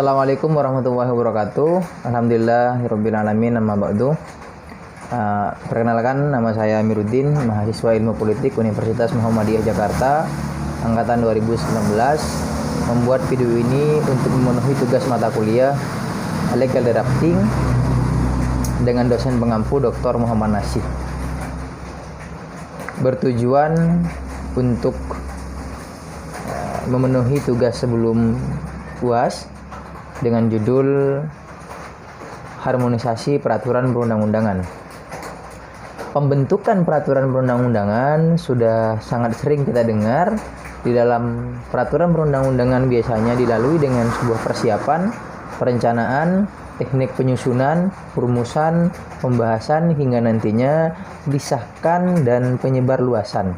Assalamualaikum warahmatullahi wabarakatuh. Alhamdulillahirabbil alamin, amma ba'du. Perkenalkan, nama saya Amiruddin, mahasiswa Ilmu Politik Universitas Muhammadiyah Jakarta, angkatan 2019. Membuat video ini untuk memenuhi tugas mata kuliah Legal Drafting dengan dosen pengampu Dr. Muhammad Nasih. Bertujuan untuk memenuhi tugas sebelum UAS dengan judul Harmonisasi Peraturan Perundang-undangan. Pembentukan peraturan perundang-undangan sudah sangat sering kita dengar. Di dalam peraturan perundang-undangan biasanya dilalui dengan sebuah persiapan, perencanaan, teknik penyusunan, perumusan, pembahasan hingga nantinya disahkan dan penyebarluasan.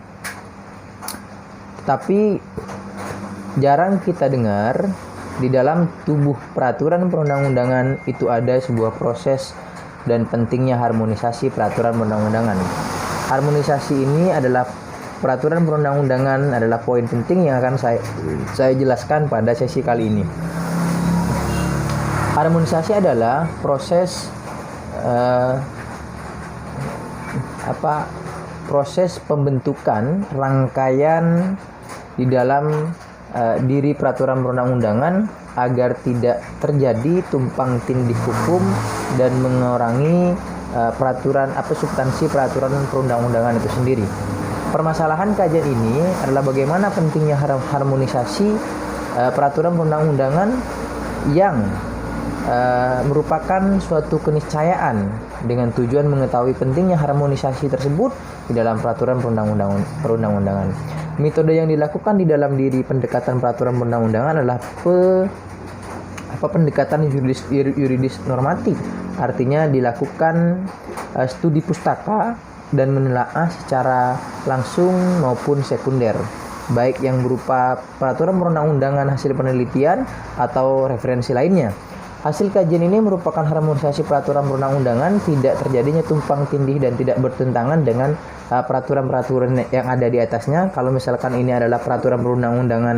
Tapi jarang kita dengar di dalam tubuh peraturan perundang-undangan itu ada sebuah proses dan pentingnya harmonisasi peraturan perundang-undangan. Harmonisasi ini adalah peraturan perundang-undangan adalah poin penting yang akan saya jelaskan pada sesi kali ini. Harmonisasi adalah proses proses pembentukan rangkaian di dalam diri peraturan perundang-undangan agar tidak terjadi tumpang tindih hukum dan mengurangi substansi peraturan perundang-undangan itu sendiri. Permasalahan kajian ini adalah bagaimana pentingnya harmonisasi peraturan perundang-undangan yang merupakan suatu keniscayaan dengan tujuan mengetahui pentingnya harmonisasi tersebut di dalam peraturan perundang-undangan. Metode yang dilakukan di dalam diri pendekatan peraturan perundang-undangan adalah pendekatan yuridis normatif. Artinya dilakukan studi pustaka dan menelaah secara langsung maupun sekunder, baik yang berupa peraturan perundang-undangan hasil penelitian atau referensi lainnya. Hasil kajian ini merupakan harmonisasi peraturan perundang-undangan, tidak terjadinya tumpang tindih dan tidak bertentangan dengan peraturan-peraturan yang ada di atasnya. Kalau misalkan ini adalah peraturan perundang-undangan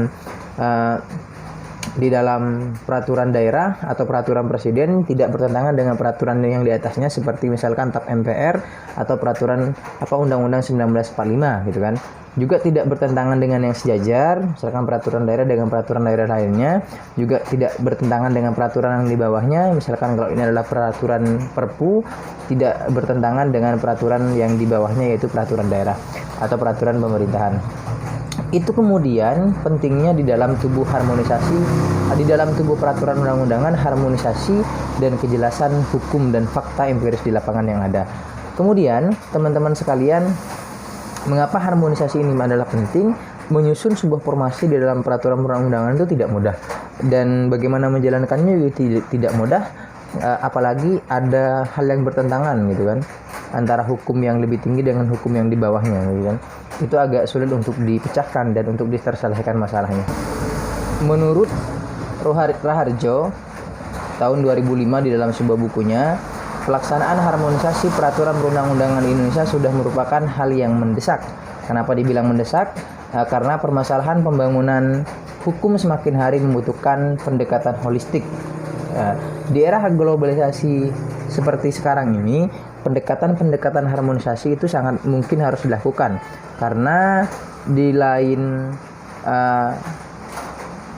di dalam peraturan daerah atau peraturan presiden, tidak bertentangan dengan peraturan yang di atasnya seperti misalkan TAP MPR atau peraturan Undang-Undang 1945 gitu kan. Juga tidak bertentangan dengan yang sejajar, misalkan peraturan daerah dengan peraturan daerah lainnya, juga tidak bertentangan dengan peraturan yang di bawahnya, misalkan kalau ini adalah peraturan Perpu, tidak bertentangan dengan peraturan yang di bawahnya yaitu peraturan daerah atau peraturan pemerintahan. Itu kemudian pentingnya di dalam tubuh harmonisasi, di dalam tubuh peraturan undang-undangan, harmonisasi dan kejelasan hukum dan fakta empiris di lapangan yang ada. Kemudian teman-teman sekalian, mengapa harmonisasi ini adalah penting? Menyusun sebuah formasi di dalam peraturan perundang-undangan itu tidak mudah, dan bagaimana menjalankannya juga tidak mudah, apalagi ada hal yang bertentangan gitu kan, antara hukum yang lebih tinggi dengan hukum yang di bawahnya gitu kan. Itu agak sulit untuk dipecahkan dan untuk terselesaikan masalahnya. Menurut Raharjo tahun 2005 di dalam sebuah bukunya, pelaksanaan harmonisasi peraturan perundang-undangan di Indonesia sudah merupakan hal yang mendesak. Kenapa dibilang mendesak? Karena permasalahan pembangunan hukum semakin hari membutuhkan pendekatan holistik. Di era globalisasi seperti sekarang ini, pendekatan harmonisasi itu sangat mungkin harus dilakukan, karena di lain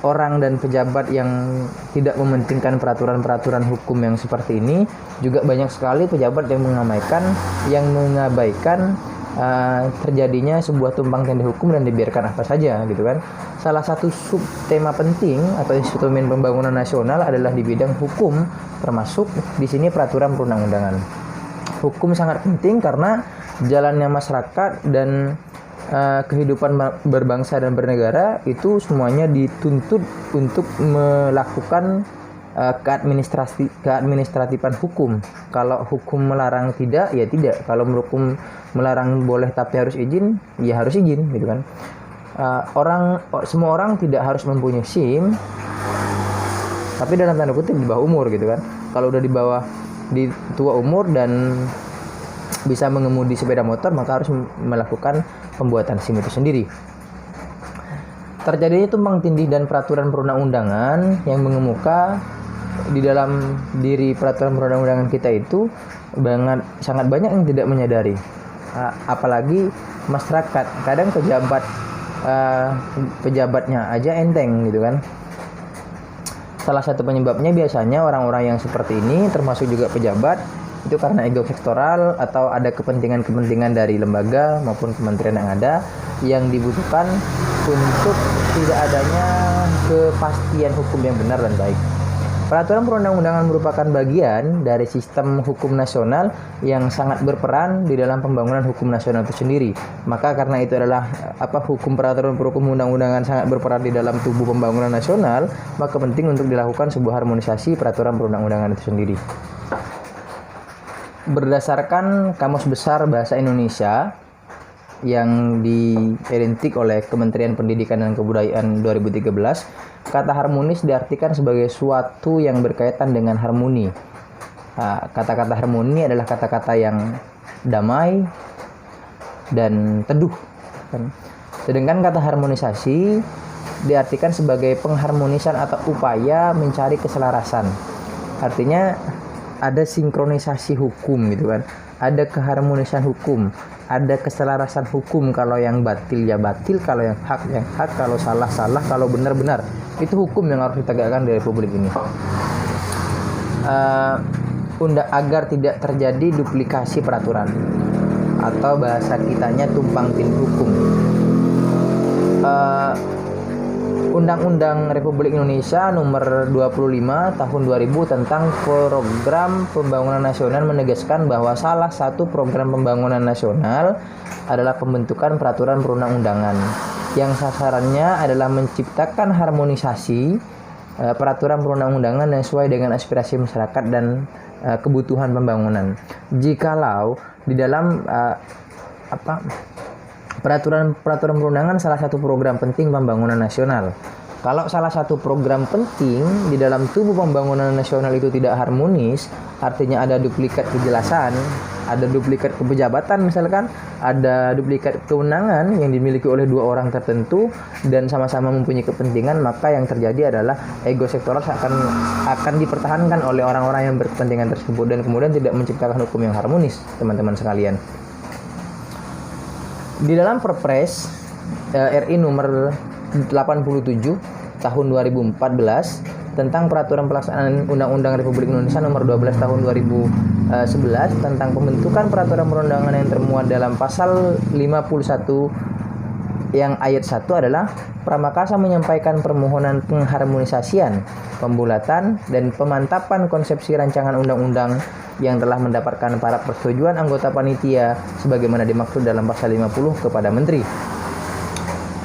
orang dan pejabat yang tidak mementingkan peraturan-peraturan hukum yang seperti ini, juga banyak sekali pejabat yang mengabaikan terjadinya sebuah tumpang tindih hukum dan dibiarkan apa saja gitu kan. Salah satu subtema penting atau instrumen pembangunan nasional adalah di bidang hukum, termasuk di sini peraturan perundang-undangan. Hukum sangat penting karena jalannya masyarakat dan kehidupan berbangsa dan bernegara itu semuanya dituntut untuk melakukan keadministratifan hukum. Kalau hukum melarang tidak, ya tidak. Kalau hukum melarang boleh tapi harus izin, ya harus izin gitu kan. Semua orang tidak harus mempunyai SIM, tapi dalam tanda kutip di bawah umur gitu kan. Kalau udah di tua umur dan bisa mengemudi sepeda motor, maka harus melakukan pembuatan SIM itu sendiri. Terjadinya tumpang tindih dan peraturan perundang-undangan yang mengemuka di dalam diri peraturan perundang-undangan kita itu sangat banyak yang tidak menyadari. Apalagi masyarakat, kadang pejabatnya aja enteng gitu kan. Salah satu penyebabnya biasanya orang-orang yang seperti ini, termasuk juga pejabat, itu karena ego sektoral atau ada kepentingan-kepentingan dari lembaga maupun kementerian yang ada yang dibutuhkan untuk tidak adanya kepastian hukum yang benar dan baik. Peraturan perundang-undangan merupakan bagian dari sistem hukum nasional yang sangat berperan di dalam pembangunan hukum nasional itu sendiri. Maka karena itu adalah hukum peraturan perundang-undangan sangat berperan di dalam tubuh pembangunan nasional, maka penting untuk dilakukan sebuah harmonisasi peraturan perundang-undangan itu sendiri. Berdasarkan Kamus Besar Bahasa Indonesia yang diidentik oleh Kementerian Pendidikan dan Kebudayaan 2013, kata harmonis diartikan sebagai suatu yang berkaitan dengan harmoni. Kata-kata harmoni adalah kata-kata yang damai dan teduh. Sedangkan kata harmonisasi diartikan sebagai pengharmonisan atau upaya mencari keselarasan. Artinya ada sinkronisasi hukum gitu kan, ada keharmonisan hukum, ada keselarasan hukum. Kalau yang batil ya batil, kalau yang hak, kalau salah, kalau benar. Itu hukum yang harus ditegakkan di Republik ini. Agar tidak terjadi duplikasi peraturan atau bahasa kitanya tumpang tindih hukum. Undang-Undang Republik Indonesia Nomor 25 Tahun 2000 tentang Program Pembangunan Nasional menegaskan bahwa salah satu program pembangunan nasional adalah pembentukan peraturan perundang-undangan yang sasarannya adalah menciptakan harmonisasi peraturan perundang-undangan yang sesuai dengan aspirasi masyarakat dan kebutuhan pembangunan. Jikalau di dalam peraturan perundangan salah satu program penting pembangunan nasional. Kalau salah satu program penting di dalam tubuh pembangunan nasional itu tidak harmonis, artinya ada duplikat kejelasan, ada duplikat kepejabatan misalkan, ada duplikat kewenangan yang dimiliki oleh dua orang tertentu dan sama-sama mempunyai kepentingan, maka yang terjadi adalah ego sektoral akan dipertahankan oleh orang-orang yang berkepentingan tersebut dan kemudian tidak menciptakan hukum yang harmonis, teman-teman sekalian. Di dalam Perpres RI nomor 87 tahun 2014 tentang peraturan pelaksanaan Undang-Undang Republik Indonesia nomor 12 tahun 2011 tentang pembentukan peraturan perundangan yang termuat dalam pasal 51 yang ayat 1 adalah Pramakasa menyampaikan permohonan pengharmonisasian, pembulatan dan pemantapan konsepsi rancangan undang-undang yang telah mendapatkan para persetujuan anggota panitia sebagaimana dimaksud dalam pasal 50 kepada menteri.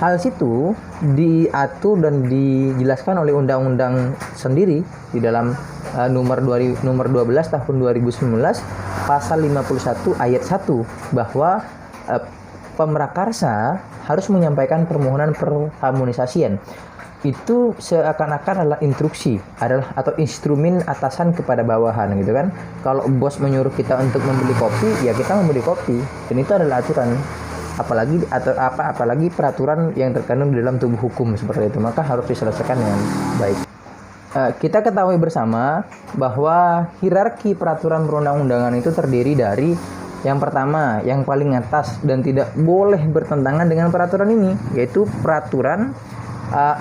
Hal situ diatur dan dijelaskan oleh undang-undang sendiri di dalam nomor 12 tahun 2019 pasal 51 ayat 1 bahwa pemrakarsa harus menyampaikan permohonan perharmonisasian. Itu seakan-akan adalah instruksi, atau instrumen atasan kepada bawahan gitu kan. Kalau bos menyuruh kita untuk membeli kopi, ya kita membeli kopi, dan itu adalah aturan. Apalagi peraturan yang terkandung di dalam tubuh hukum seperti itu, maka harus diselesaikan dengan baik. Kita ketahui bersama bahwa hierarki peraturan perundang-undangan itu terdiri dari yang pertama, yang paling atas dan tidak boleh bertentangan dengan peraturan ini, yaitu peraturan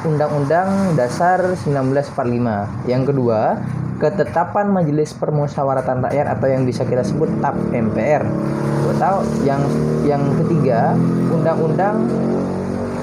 Undang-Undang Dasar 1945. Yang kedua, ketetapan Majelis Permusyawaratan Rakyat atau yang bisa kita sebut TAP MPR. Atau yang ketiga, undang-undang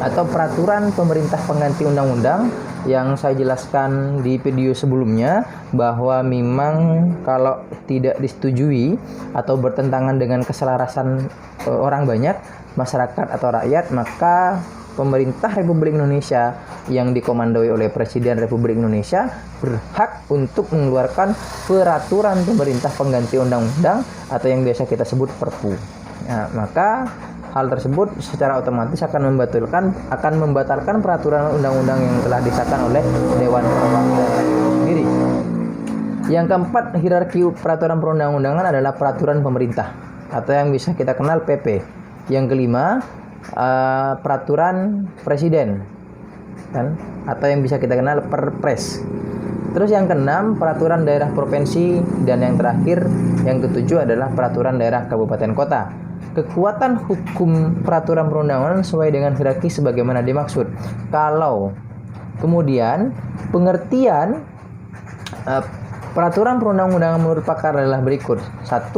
atau peraturan pemerintah pengganti undang-undang yang saya jelaskan di video sebelumnya, bahwa memang kalau tidak disetujui atau bertentangan dengan keselarasan orang banyak, masyarakat atau rakyat, maka pemerintah Republik Indonesia yang dikomandoi oleh Presiden Republik Indonesia berhak untuk mengeluarkan peraturan pemerintah pengganti undang-undang atau yang biasa kita sebut Perpu. Nah, maka hal tersebut secara otomatis akan membatalkan peraturan undang-undang yang telah disahkan oleh Dewan Perwakilan Rakyat sendiri. Yang keempat, hierarki peraturan perundang-undangan adalah peraturan pemerintah atau yang bisa kita kenal PP. Yang kelima, peraturan presiden kan, atau yang bisa kita kenal Perpres. Terus yang keenam, peraturan daerah provinsi, dan yang terakhir, yang ketujuh adalah peraturan daerah kabupaten kota. Kekuatan hukum peraturan perundang-undangan sesuai dengan hierarki sebagaimana dimaksud. Kalau kemudian pengertian peraturan perundang-undangan menurut pakar adalah berikut. 1.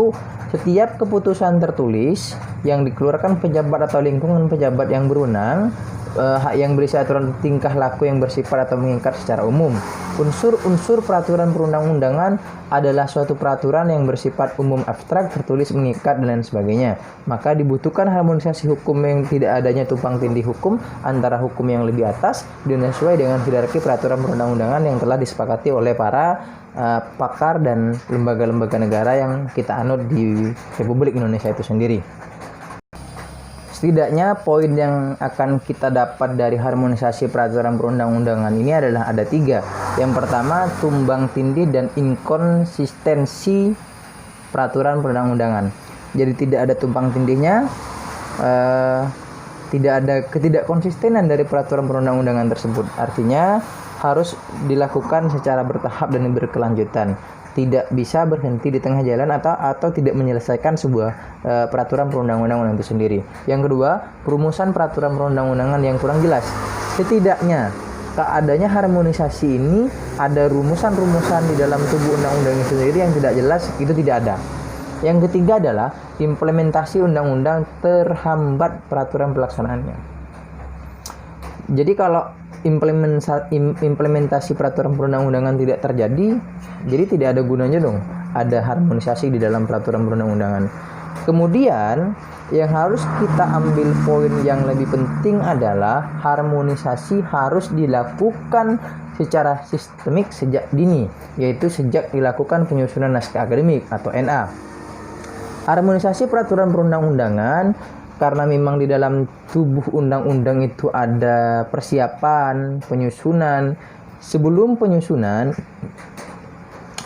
Setiap keputusan tertulis yang dikeluarkan pejabat atau lingkungan pejabat yang berwenang yang berisi aturan tingkah laku yang bersifat atau mengikat secara umum. Unsur-unsur peraturan perundang-undangan adalah suatu peraturan yang bersifat umum, abstrak, tertulis, mengikat, dan lain sebagainya. Maka dibutuhkan harmonisasi hukum yang tidak adanya tumpang tindih hukum antara hukum yang lebih atas dan sesuai dengan hierarki peraturan perundang-undangan yang telah disepakati oleh para pakar dan lembaga-lembaga negara yang kita anut di Republik Indonesia itu sendiri. Setidaknya poin yang akan kita dapat dari harmonisasi peraturan perundang-undangan ini adalah ada 3. Yang pertama, tumbang tindih dan inkonsistensi peraturan perundang-undangan. Jadi tidak ada tumpang tindihnya, tidak ada ketidakkonsistenan dari peraturan perundang-undangan tersebut. Artinya harus dilakukan secara bertahap dan berkelanjutan. Tidak bisa berhenti di tengah jalan atau tidak menyelesaikan sebuah peraturan perundang-undangan itu sendiri. Yang kedua, perumusan peraturan perundang-undangan yang kurang jelas. Setidaknya keadanya harmonisasi ini ada rumusan-rumusan di dalam tubuh undang-undang itu sendiri yang tidak jelas, itu tidak ada. Yang ketiga adalah implementasi undang-undang terhambat peraturan pelaksanaannya. Jadi kalau implementasi peraturan perundang-undangan tidak terjadi, jadi tidak ada gunanya dong ada harmonisasi di dalam peraturan perundang-undangan. Kemudian yang harus kita ambil poin yang lebih penting adalah harmonisasi harus dilakukan secara sistemik sejak dini, yaitu sejak dilakukan penyusunan naskah akademik atau NA. Harmonisasi peraturan perundang-undangan karena memang di dalam tubuh undang-undang itu ada persiapan, penyusunan. Sebelum penyusunan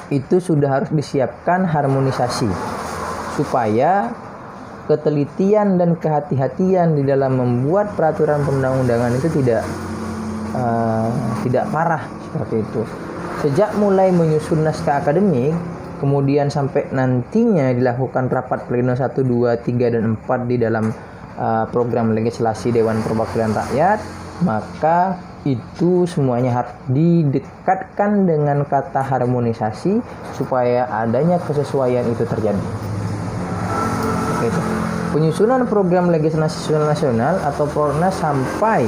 itu sudah harus disiapkan harmonisasi supaya ketelitian dan kehati-hatian di dalam membuat peraturan perundang-undangan itu tidak parah seperti itu. Sejak mulai menyusun naskah akademik, kemudian sampai nantinya dilakukan rapat pleno 1, 2, 3, dan 4 di dalam program legislasi Dewan Perwakilan Rakyat, maka itu semuanya harus didekatkan dengan kata harmonisasi supaya adanya kesesuaian itu terjadi. Oke, itu. Penyusunan program legislasi nasional atau Prolegnas sampai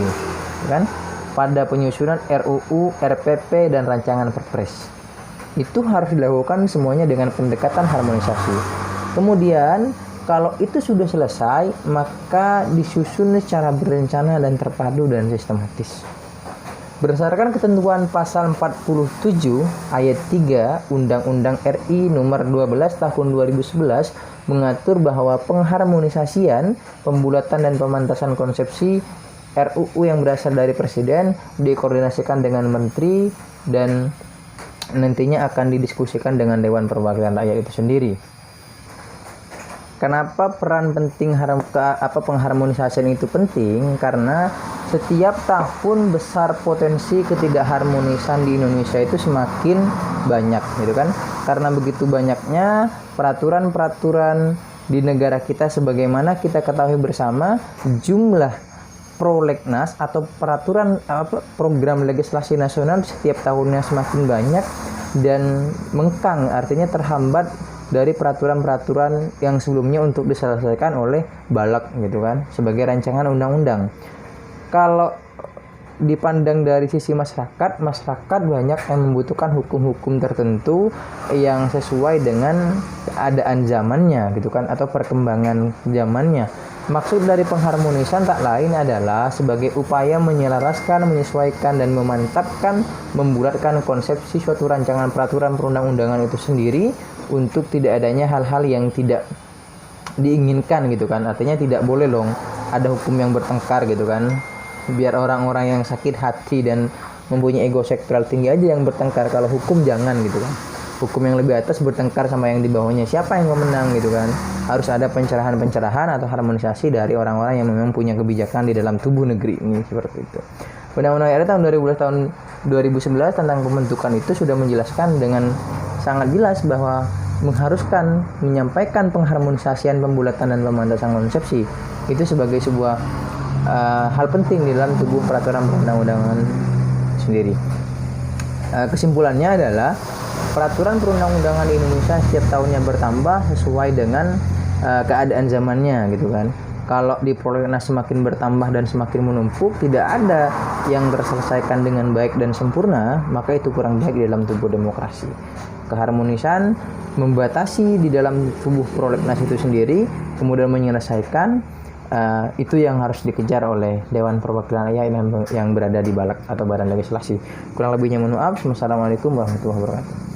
pada penyusunan RUU, RPP, dan rancangan Perpres. Itu harus dilakukan semuanya dengan pendekatan harmonisasi. Kemudian kalau itu sudah selesai, maka disusun secara berencana dan terpadu dan sistematis. Berdasarkan ketentuan pasal 47 ayat 3 Undang-Undang RI nomor 12 tahun 2011 mengatur bahwa pengharmonisasian, pembulatan dan pemantasan konsepsi RUU yang berasal dari Presiden dikoordinasikan dengan Menteri dan nantinya akan didiskusikan dengan Dewan Perwakilan Rakyat itu sendiri. Kenapa peran penting pengharmonisasian itu penting? Karena setiap tahun besar potensi ketidakharmonisan di Indonesia itu semakin banyak, gitu kan? Karena begitu banyaknya peraturan-peraturan di negara kita, sebagaimana kita ketahui bersama, jumlah prolegnas atau peraturan program legislasi nasional setiap tahunnya semakin banyak dan mengkang, artinya terhambat dari peraturan-peraturan yang sebelumnya untuk diselesaikan oleh Balek, gitu kan, sebagai rancangan undang-undang. Kalau dipandang dari sisi masyarakat banyak yang membutuhkan hukum-hukum tertentu yang sesuai dengan keadaan zamannya, gitu kan, atau perkembangan zamannya. Maksud dari pengharmonisan tak lain adalah sebagai upaya menyelaraskan, menyesuaikan, dan memantapkan, membulatkan konsepsi suatu rancangan peraturan perundang-undangan itu sendiri untuk tidak adanya hal-hal yang tidak diinginkan, gitu kan. Artinya tidak boleh dong ada hukum yang bertengkar, gitu kan. Biar orang-orang yang sakit hati dan mempunyai ego sektoral tinggi aja yang bertengkar, kalau hukum jangan, gitu kan. Hukum yang lebih atas bertengkar sama yang di bawahnya, siapa yang menang, gitu kan. Harus ada pencerahan-pencerahan atau harmonisasi dari orang-orang yang memang punya kebijakan di dalam tubuh negeri ini, seperti itu. Undang-Undang RI tahun 2011 tentang pembentukan itu sudah menjelaskan dengan sangat jelas bahwa mengharuskan menyampaikan pengharmonisasian, pembulatan dan pemantasan konsepsi itu sebagai sebuah hal penting di dalam tubuh peraturan perundang-undangan sendiri. Kesimpulannya adalah peraturan perundang-undangan di Indonesia setiap tahunnya bertambah sesuai dengan keadaan zamannya gitu kan. Kalau di prolegnas semakin bertambah dan semakin menumpuk, tidak ada yang terselesaikan dengan baik dan sempurna, maka itu kurang baik di dalam tubuh demokrasi. Keharmonisan membatasi di dalam tubuh prolegnas itu sendiri, kemudian menyelesaikan, itu yang harus dikejar oleh Dewan Perwakilan Rakyat yang berada di Balak atau Badan Legislasi. Kurang lebihnya mohon maaf. Wassalamualaikum warahmatullahi wabarakatuh.